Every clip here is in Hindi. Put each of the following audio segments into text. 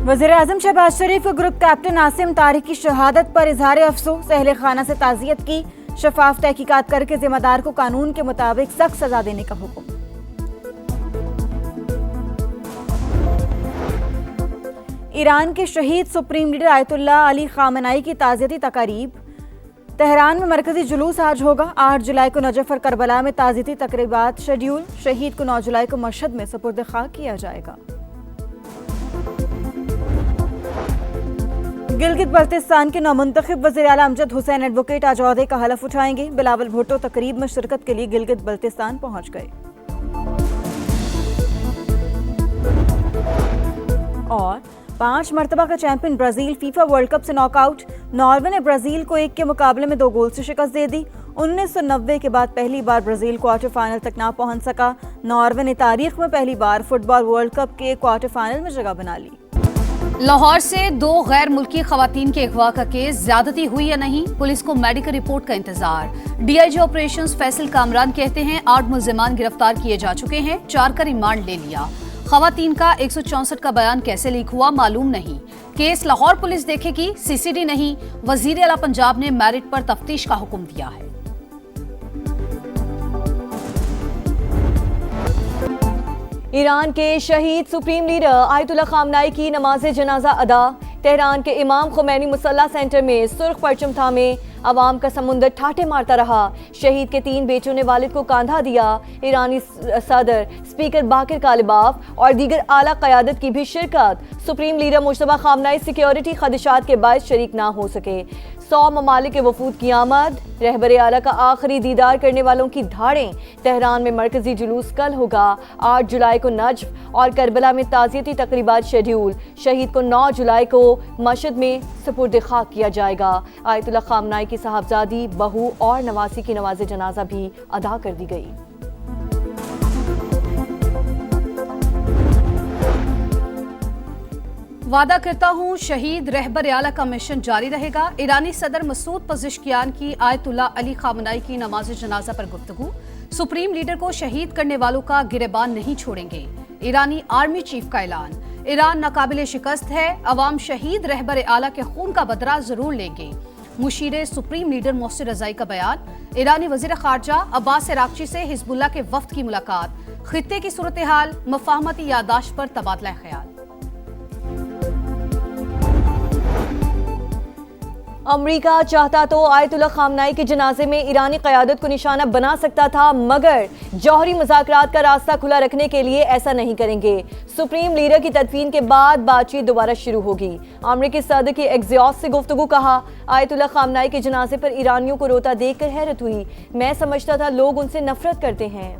वज़ीर-ए-आज़म शहबाज शरीफ को ग्रुप कैप्टन आसिम तारिक की शहादत पर इजहार अफसोस, अहले खाना से ताज़ियत की। शफाफ तहकीकात करके जिम्मेदार को कानून के मुताबिक सख्त सजा देने का हुक्म। ईरान के शहीद supreme leader Ayatollah Ali Khamenei की ताज़ियती तकारीब। तेहरान में मरकजी जुलूस आज होगा। 8 जुलाई को नजफ और करबला में ताज़ियती तकरीबात शेड्यूल। शहीद को 9 जुलाई को मशहद में सुपुर्द खाक किया जाएगा। गिलगित बल्तिस्तान के नौमुंतखब वज़ीर आला अमजद हुसैन एडवोकेट आज ओहदे का हलफ उठाएंगे। बिलावल भुट्टो तकरीब में शिरकत के लिए गिलगित बल्तिस्तान पहुंच गए। और 5 मरतबा का champion Brazil FIFA world cup से नॉकआउट। नॉर्वे ने ब्राजील को 1 के मुकाबले में 2 गोल से शिकस्त दे दी। 1990 के बाद पहली बार ब्राजील क्वार्टर फाइनल तक ना पहुंच सका। नॉर्वे ने तारीख में पहली बार फुटबॉल वर्ल्ड कप के क्वार्टर फाइनल में जगह बना ली। लाहौर से 2 गैर मुल्की खवातीन के अगवा का केस, ज्यादती हुई या नहीं, पुलिस को मेडिकल रिपोर्ट का इंतजार। डीआईजी ऑपरेशंस फैसल कामरान कहते हैं 8 मुल्जिमान गिरफ्तार किए जा चुके हैं, 4 का रिमांड ले लिया। खवातीन का 164 का बयान कैसे लीक हुआ मालूम नहीं। केस लाहौर पुलिस देखेगी, सीसीडी नहीं। वजीर आला पंजाब ने मेरिट पर तफ्तीश का हुक्म दिया है। ईरान के शहीद सुप्रीम लीडर आयतुल्लाह खामेनेई की नमाज जनाजा अदा। तेहरान के इमाम खुमैनी मुसल्ला सेंटर में सुर्ख परचम थामे अवाम का समुंदर ठाटे मारता रहा। शहीद के 3 बेटों ने वालिद को कांधा दिया। ईरानी सदर स्पीकर बाकिर कालिबाफ और दीगर आला क़यादत की भी शिरकत। Supreme leader Mojtaba Khamenei security खदशात के बायस शरीक ना हो सके। 100 ममालिक के वफूद की आमद। रहबर आला का आखिरी दीदार करने वालों की धाड़ें। तेहरान में मरकजी जुलूस कल होगा। 8 जुलाई को नजफ और करबला में ताज़ियती तकरीबात शेड्यूल। शहीद को 9 जुलाई को मशहद में सुपुर्द खाक किया जाएगा। आयतुल्लाह खामेनेई की साहबजादी, बहू और नवासी की नमाज जनाजा भी अदा कर दी गई। वादा करता हूं शहीद रहबर आला का मिशन जारी रहेगा। ईरानी सदर मसूद पज़ेश्कियान की आयतुल्लाह अली खामेनेई की नमाज जनाजा पर गुफ्तगू। सुप्रीम लीडर को शहीद करने वालों का गिरेबान नहीं छोड़ेंगे। ईरानी आर्मी चीफ का ऐलान। ईरान नाकाबिले शिकस्त है, अवाम शहीद रहबर आला के खून का बदला जरूर लेंगे। मुशीर सुप्रीम लीडर मोहसिन रज़ाई का बयान। ईरानी वज़ीर ख़ारजा अब्बास अराग़ची से हिज़्बुल्लाह के वफ़द की मुलाकात। खित्ते की सूरत हाल, मफ़ाहमती यादाश्त पर तबादला ख्याल। अमरीका चाहता तो आयतुल्लाह खामेनेई के जनाजे में ईरानी क़यादत को निशाना बना सकता था, मगर जौहरी मुज़ाकरात का रास्ता खुला रखने के लिए ऐसा नहीं करेंगे। सुप्रीम लीडर की तदफीन के बाद बातचीत दोबारा शुरू होगी। अमरीकी सदर की एक्सियोस से गुफ्तगू। कहा, आयतुल्लाह खामेनेई के जनाजे पर ईरानियों को रोता देखकर हैरत हुई। मैं समझता था लोग उनसे नफरत करते हैं।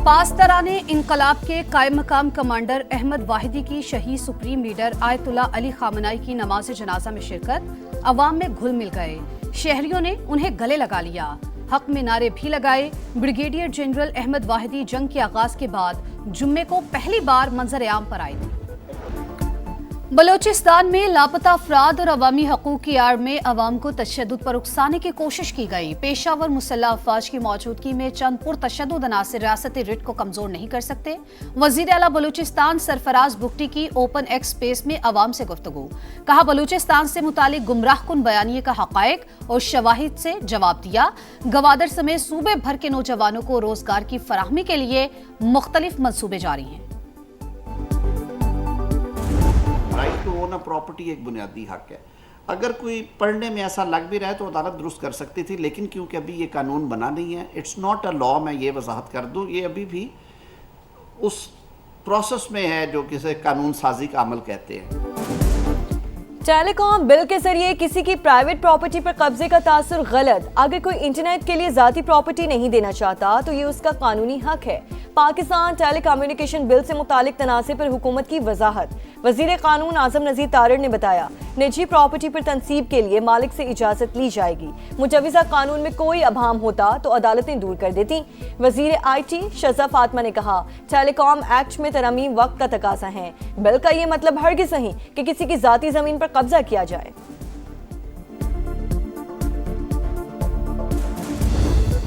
पासदाराने इनकलाब के कायम मकाम कमांडर अहमद वाहिदी की शहीद supreme leader Ayatollah Ali Khamenei की नमाज जनाजा में शिरकत। अवाम में घुल मिल गए। शहरियों ने उन्हें गले लगा लिया। हक में नारे भी लगाए। ब्रिगेडियर जनरल अहमद वाहिदी जंग के आगाज के बाद जुम्मे को पहली बार मंजर आम पर आए थे। बलोचिस्तान में लापता अफराद और अवामी हकूक की आड़ में अवाम को तशद्दुद पर उकसाने की कोशिश की गई। पेशावर मुसल्लह अफवाज की मौजूदगी में चंद पुरतशद्दुद अनासिर रियासती रिट को कमजोर नहीं कर सकते। वजीर आला बलूचिस्तान सरफराज बुगटी की ओपन एक्स स्पेस में अवाम से गुफ्तगू। कहा, बलूचिस्तान से मुतालिक गुमराहकुन बयानिए का हकायक और शवाहिद से जवाब दिया। गवादर समेत सूबे भर के नौजवानों को रोजगार की फराहमी के लिए मुख्तलिफ मंसूबे जारी हैं। Right to own a property एक बुनियादी हक है। अगर कोई पढ़ने में ऐसा लग भी रहा है तो अदालत दुरुस्त कर सकती थी, लेकिन क्योंकि अभी ये कानून बना नहीं है, इट्स नॉट अ लॉ। मैं ये वजाहत कर दूं, ये अभी भी उस प्रोसेस में है जो किसे कानून साजी का अमल कहते हैं। टेलीकॉम बिल के जरिए किसी की प्राइवेट प्रॉपर्टी पर कब्जे का तासुर गलत। अगर कोई इंटरनेट के लिए जाती प्रॉपर्टी नहीं देना चाहता तो ये उसका कानूनी हक है। पाकिस्तान टेलीकम्युनिकेशन बिल से मुतालिक तनाज़े पर हुकूमत की वजाहत। वजीर कानून आजम नज़ीर तारड़ ने बताया, निजी प्रॉपर्टी पर तनसीब के लिए मालिक से इजाज़त ली जाएगी। मुजवज़ा कानून में कोई अभाम होता तो अदालतें दूर कर देती। वजीर IT शज़ा फातिमा ने कहा, टेलीकॉम एक्ट में तरमीम वक्त का तकाजा है। बिल का ये मतलब हरगिज़ नहीं कि किसी की जाती ज़मीन पर कब्जा किया जाए।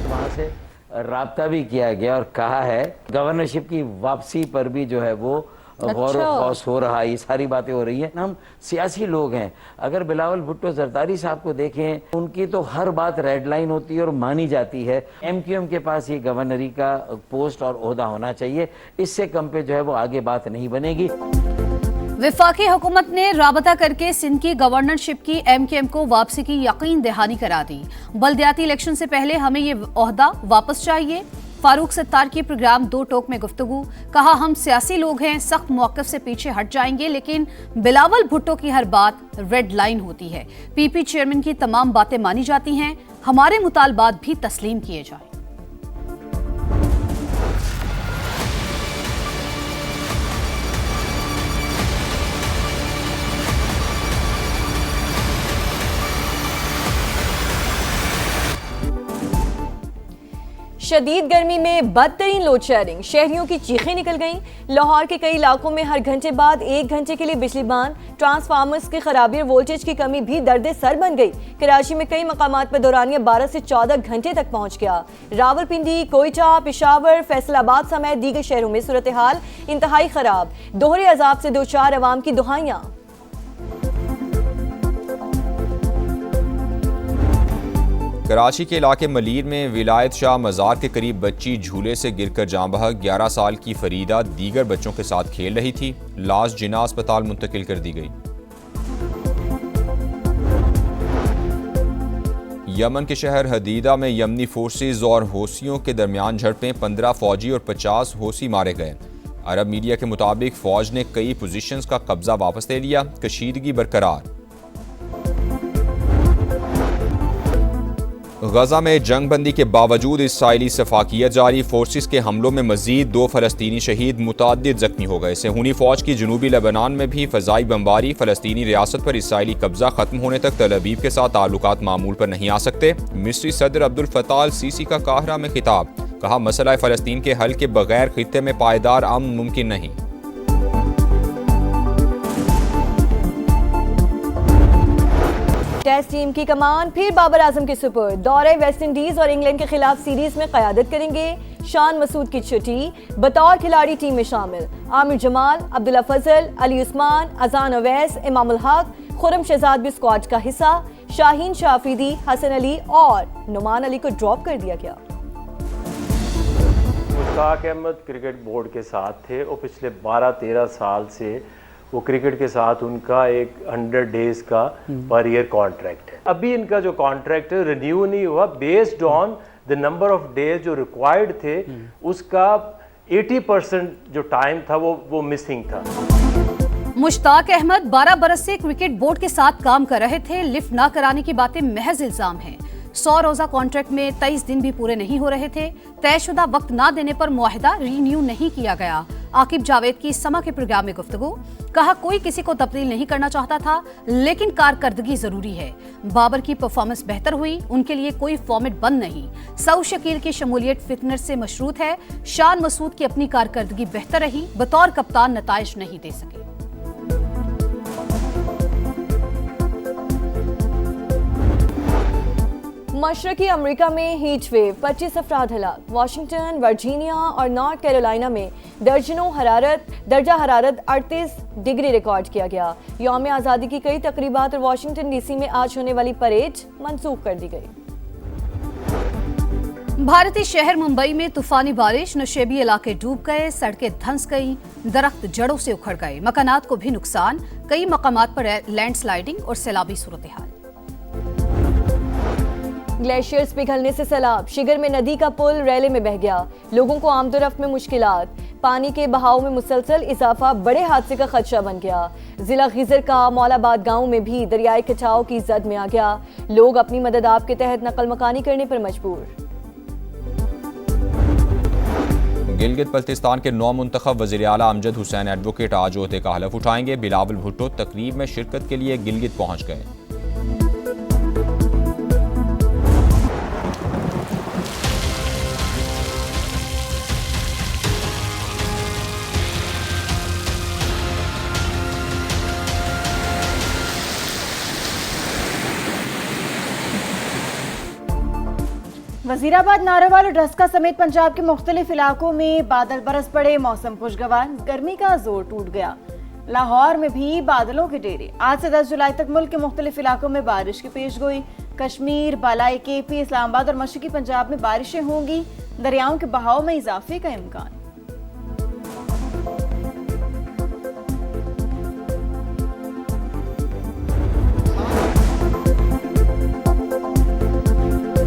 वहाँ से राब्ता भी किया गया और कहा है गवर्नरशिप की वापसी पर भी जो है वो गौर व खौस हो रहा है। ये सारी बातें हो रही हैं। हम सियासी लोग हैं, अगर बिलावल भुट्टो जरदारी साहब को देखें, उनकी तो हर बात रेड लाइन होती है और मानी जाती है। MQM के पास ये गवर्नरी का पोस्ट और ओहदा होना चाहिए, इससे कम पे जो है वो आगे बात नहीं बनेगी। विफाकी हुकूमत ने राबता करके सिंध की गवर्नरशिप की MQM को वापसी की यकीन दहानी करा दी। बल्दियाती इलेक्शन से पहले हमें ये ओहदा वापस चाहिए। फारूक सत्तार की प्रोग्राम दो टोक में गुफ्तगू, कहा हम सियासी लोग हैं, सख्त मौक़िफ़ से पीछे हट जाएंगे, लेकिन बिलावल भुट्टो की हर बात रेड लाइन होती है। PP चेयरमैन की तमाम बातें मानी जाती हैं, हमारे मुतालबात भी तस्लीम किए जाएं। शदीद गर्मी में बदतरीन लोड शेयरिंग, शहरियों की चीखें निकल गईं। लाहौर के कई इलाकों में हर घंटे बाद 1 घंटे के लिए बिजली बंद, ट्रांसफार्मर्स की खराबी और वोल्टेज की कमी भी दर्द सर बन गई। कराची में कई मकामात पर दौरानिया 12 से 14 घंटे तक पहुंच गया। रावलपिंडी, कोयटा, पेशावर, फैसलाबाद समेत दीगर शहरों में सूरत हाल इंतहाई खराब। दोहरे अजाब से दो चार अवाम की दुहाइयां। कराची के इलाके मलीर में विलायत शाह मज़ार के करीब बच्ची झूले से गिरकर जाँ बहक। 11 साल की फरीदा दीगर बच्चों के साथ खेल रही थी। लाश जिना अस्पताल मुंतकिल कर दी गई। यमन के शहर हदीदा में यमनी फोर्सेज और हौसियों के दरमियान झड़पें, 15 फौजी और 50 हौसी मारे गए। अरब मीडिया के मुताबिक फौज ने कई पोजीशंस का कब्जा वापस ले लिया, कशीदगी बरकरार। गजा में जंग बंदी के बावजूद इसराइली सफाकियत जारी। फोर्सेस के हमलों में मजीद 2 फलस्तीनी शहीद, मुताद्दिद जख्मी हो गए। सेहूनी फौज की जनूबी लेबनान में भी फजाई बमबारी। फलस्तीनी रियासत पर इसराइली कब्जा खत्म होने तक तल अवीव के साथ ताल्लुकात मामूल पर नहीं आ सकते। मिस्री सदर अब्दुल फताह अल सीसी का काहिरा में खिताब, कहा मसला फ़लस्तीन के हल के बगैर खित्ते में पायदार अमन मुमकिन नहीं। टेस्ट टीम की कमान फिर बाबर आजम के सुपुर्द। दौरे वेस्ट इंडीज और इंग्लैंड के खिलाफ सीरीज में क़यादत करेंगे। शान मसूद की छुट्टी, बतौर खिलाड़ी टीम में शामिल। आमिर जमाल, अब्दुल्ला फजल, अली उस्मान, अजान अवैस, इमाम उल हक, खुरम शहजाद भी स्क्वाड का हिस्सा। शाहीन शाफरीदी, हसन अली और नुमान अली को ड्रॉप कर दिया गया। मुश्ताक अहमद क्रिकेट बोर्ड के साथ थे और पिछले 12-13 साल से वो क्रिकेट के साथ उनका एक 100 डेज का पर ईयर कॉन्ट्रैक्ट है। अभी इनका जो कॉन्ट्रैक्ट है रिन्यू नहीं हुआ, based on the number of days जो रिक्वायर्ड थे उसका 80% जो टाइम था वो मिसिंग था। मुश्ताक अहमद 12 बरस से क्रिकेट बोर्ड के साथ काम कर रहे थे। लिफ्ट ना कराने की बातें महज इल्जाम हैं। 100 रोजा कॉन्ट्रैक्ट में 23 दिन भी पूरे नहीं हो रहे थे। तयशुदा वक्त ना देने पर मुआहिदा रीन्यू नहीं किया गया। आकिब जावेद की समा के प्रोग्राम में गुफ्तगू, कहा कोई किसी को तब्दील नहीं करना चाहता था, लेकिन कारकर्दगी जरूरी है। बाबर की परफॉर्मेंस बेहतर हुई, उनके लिए कोई फॉर्मेट बंद नहीं। सऊद शकील की शमूलियत फिटनेस से मशरूत है। शान मसूद की अपनी कारकर्दगी बेहतर रही, बतौर कप्तान नताइज नहीं दे सके। मशरकी अमेरिका में हीट वेव, 25 अफराद हलाक। वाशिंगटन, वर्जीनिया और नॉर्थ कैरोलिना में दर्जा हरारत 38 डिग्री रिकॉर्ड किया गया। यौम आज़ादी की कई तकरीबात और वाशिंगटन DC में आज होने वाली परेड मंसूख कर दी गई। भारतीय शहर मुंबई में तूफानी बारिश, नशेबी इलाके डूब गए, सड़कें धंस गई, दरख्त जड़ों से उखड़ गए, मकानात को भी नुकसान। कई मकामात पर लैंडस्लाइडिंग और सैलाबी सूरत हाल। ग्लेशियर्स पिघलने से सैलाब, शिगर में नदी का पुल रैले में बह गया। लोगों को आमदोरफ्त में मुश्किलात। पानी के बहाव में मुसलसल इजाफा बड़े हादसे का खदशा बन गया। जिला खिजर का मौलाबाद गांव में भी दरियाई कटाव की जद में आ गया। लोग अपनी मदद आप के तहत नकल मकानी करने पर मजबूर। गिलगित बल्तिस्तान के नौ मुंतखब वज़ीर आला अमजद हुसैन एडवोकेट आज ओहदे का हलफ उठाएंगे। बिलावल भुट्टो तकरीब में शिरकत के लिए गिलगित पहुंच गए। वजीराबाद, नारोवाल और डस्का समेत पंजाब के मुख्तलिफ इलाकों में बादल बरस पड़े, मौसम खुशगवार, गर्मी का जोर टूट गया। लाहौर में भी बादलों के डेरे। आज से 10 जुलाई तक मुल्क के मुख्तलिफ इलाकों में बारिश की पेशगोई। कश्मीर, बालाई केपी, इस्लामाबाद और मशरकी पंजाब में बारिशें होंगी। दरियाओं के बहाव में इजाफे का इम्कान।